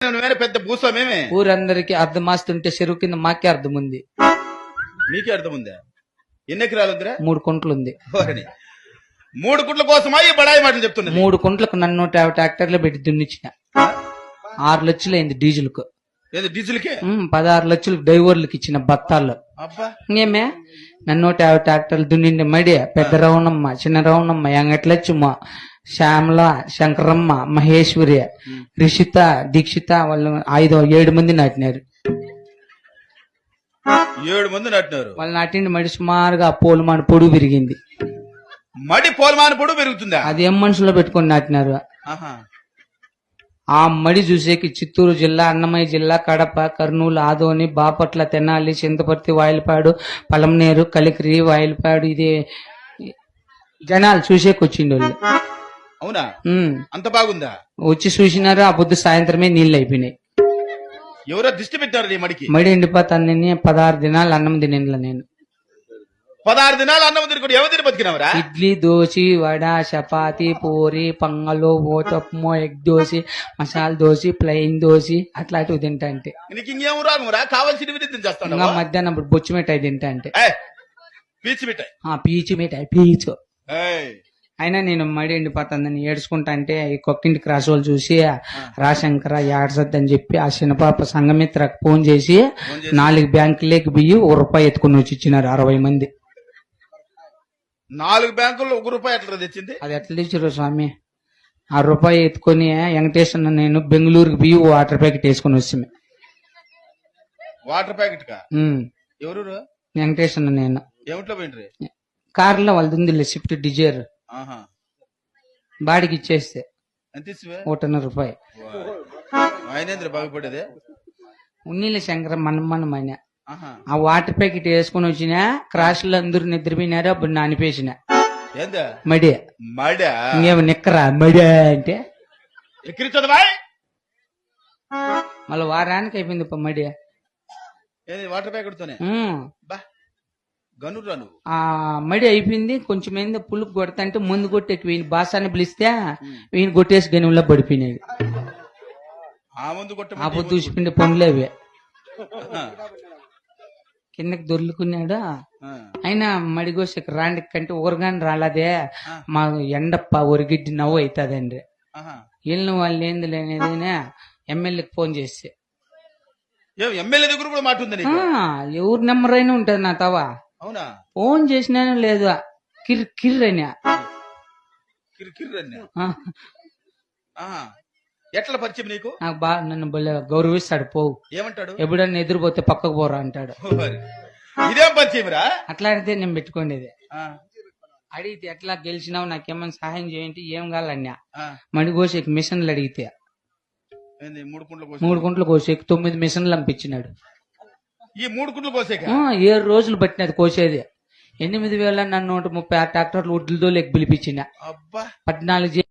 నువ్వేనా పెద్ద భూస్వామేమే? ఊరందరికి అర్థమాస్తుంటే చెరువు కింద మాకే అర్థం ఉంది. నీకే అర్థం ఉందా? ఎన్ని ఎకరాలు ఉందిరా? 3 కుంటలు ఉంది. 3 గుంట్ల కోసమా ఈ బడాయి మాటలు చెప్తున్నది? 3 కుంటలకు నన్ను 150 ట్రాక్టర్లు పెట్టి దున్నిచ్చిన. 6 లక్షలు అయింది డీజిల్ కు. ఏది డీజిల్కే? 16 లక్షలు డ్రైవర్లకు ఇచ్చిన బత్తాల్లో. అబ్బా ఇంకేమే నన్ను 150 ట్రాక్టర్లు దున్నిండి మడి పెద్ద రవణమ్మ, చిన్న రవణమ్మ, ఎంగట్లచ్చమ్మ, శ్యామల, శంకరమ్మ, మహేశ్వరి, రిషిత, దీక్షిత వాళ్ళు 7 మంది నాటినారు. 7 మంది నాటినారు. వాళ్ళు నాటిండి మడి సుమారుగా పోలుమాన పొడుగు పెరిగింది. మడి పోలమాన పొడుగు పెరుగుతుందా? అది ఏం మనుషులో పెట్టుకొని నాటినారు. ఆహా. ఆ మడి చూసేకి చిత్తూరు జిల్లా, అన్నమయ్య జిల్లా, కడప, కర్నూలు, ఆదోని, బాపట్ల, తెనాలి, చింతపర్తి, వాయిలపాడు, పలమనేరు, కలికిరి, వాయిలపాడు ఇది జనాలు చూసేకి వచ్చిండు వాళ్ళు. అవునా? అంత బాగుందా? వచ్చి చూసినారు. ఆ పొద్దు సాయంత్రమే నీళ్లు అయిపోయినాయి. ఎవరో దిష్టి పెట్టారు నీ మడికి? మడి ఎండిపోతాను. 16 దినాలు అన్నం తినేలా నేను. 16 దినాలు అన్నం తిని ఎవరు తిని బతికినవరా? ఇడ్లీ, దోశ, వడ, చపాతి, పూరి, పొంగలు, ఓతప్పము, ఎగ్ దోశ, మసాలా దోశ, ప్లెయిన్ దోశ అట్లాంటివి తింటా అంటే. నీకు ఇంకేం రాగురా? కావాల్సినవి తించేస్తాను. ఇంకా మధ్యాహ్నం బొచ్చు మిఠాయి తింటా అంటే. పీచు మిఠాయి. పీచు మిఠాయి పీచు. ఏయ్. అయినా నేను మడి ఎండిపోతుందని ఏడ్చుకుంటా అంటే ఈ కొక్కింటి క్రాస్ వాళ్ళు చూసి రాశంకర ఏడ్సద్దని చెప్పి ఆ చిన్నపాప సంఘమిత్రకు ఫోన్ చేసి 4 బ్యాంకులేకి బియ్యి ₹1 ఎత్తుకుని వచ్చి ఇచ్చినారు 60 మంది. 4 బ్యాంకుల్లో ₹1 ఎట్లా తెచ్చింది? అది ఎట్లా తెచ్చారు స్వామి? ఆ ₹1 ఎత్తుకొని వెంకటేశ్వర నేను బెంగళూరుకి బియ్యి వాటర్ ప్యాకెట్ వేసుకుని వచ్చాము. వాటర్ ప్యాకెట్ కా? ఎవరు? వెంకటేశ్వర నేను. ఏమిట్లో పోయిండ్రి? కార్లో వాళ్ళది ఉంది స్విఫ్ట్ డిజైర్. బాడికి ఇచ్చేస్తే ఎంత ఇచ్చివే? ₹1.5. ఆయనేంద్ర బాగుపడేదే? ఉన్నీళ్ళ శంకర మనమన్న ఆ వాటర్ ప్యాకెట్ వేసుకుని వచ్చిన క్రాష్ లో అందరూ నిద్రపోయినారు. అప్పుడు నానిపేసిన మడి ఇంకేమో నిక్కరా మడి అంటే మళ్ళీ వారానికి అయిపోయింది మడి వాటర్ ప్యాకెట్ తోనే. ఆ మడి అయిపోయింది. కొంచెం ఏంది పులుపు కొడతా అంటే ముందు కొట్టేకి వీని బాసాన్ని పిలిస్తే వీని కొట్టేసి గనుల్లో పడిపోయినాయి. ఆ పొద్దు చూసిపోయింది పనులు అవి. కిందకి దొర్లుకున్నాడు. అయినా మడిగోసకి రాండి కంటే ఊరగాని రాలేదే మా ఎండప్ప ఒరిగిడ్డి నవ్వు అవుతుందండి. వెళ్ళిన వాళ్ళు ఏంది లేనిది ఎమ్మెల్యేకి ఫోన్ చేస్తే ఎమ్మెల్యే దగ్గర కూడా మాట ఉంది. ఎవరు నెంబర్ అయినా ఉంటది నా తవా. అవునా? ఫోన్ చేసినాను లేదు కిర్రని ఎట్లా పరిచయం నీకు? నాకు బాగా నన్ను గౌరవిస్తాడు. పోవు ఏమంటాడు? ఎప్పుడన్నా ఎదురుపోతే పక్కకు పోరా అంటాడు. ఇదేం పరిచయం రా? అట్లాంటిదే నేను పెట్టుకునేది. అడిగితే ఎట్లా గెలిచినావు నాకేమన్నా సహాయం చేయండి ఏం కావాలన్నా మడిగోసేకి మిషన్లు అడిగితే 3 కుంటలు కోసేకి 9 మిషన్లు పంపించినాడు. ఈ 3 కుంటలు కోసేకి 7 రోజులు పట్టినది కోసేది. 8,000 నన్ను 136 ట్రాక్టర్లు ఒడ్లతో లెక్క పిలిపించిన 14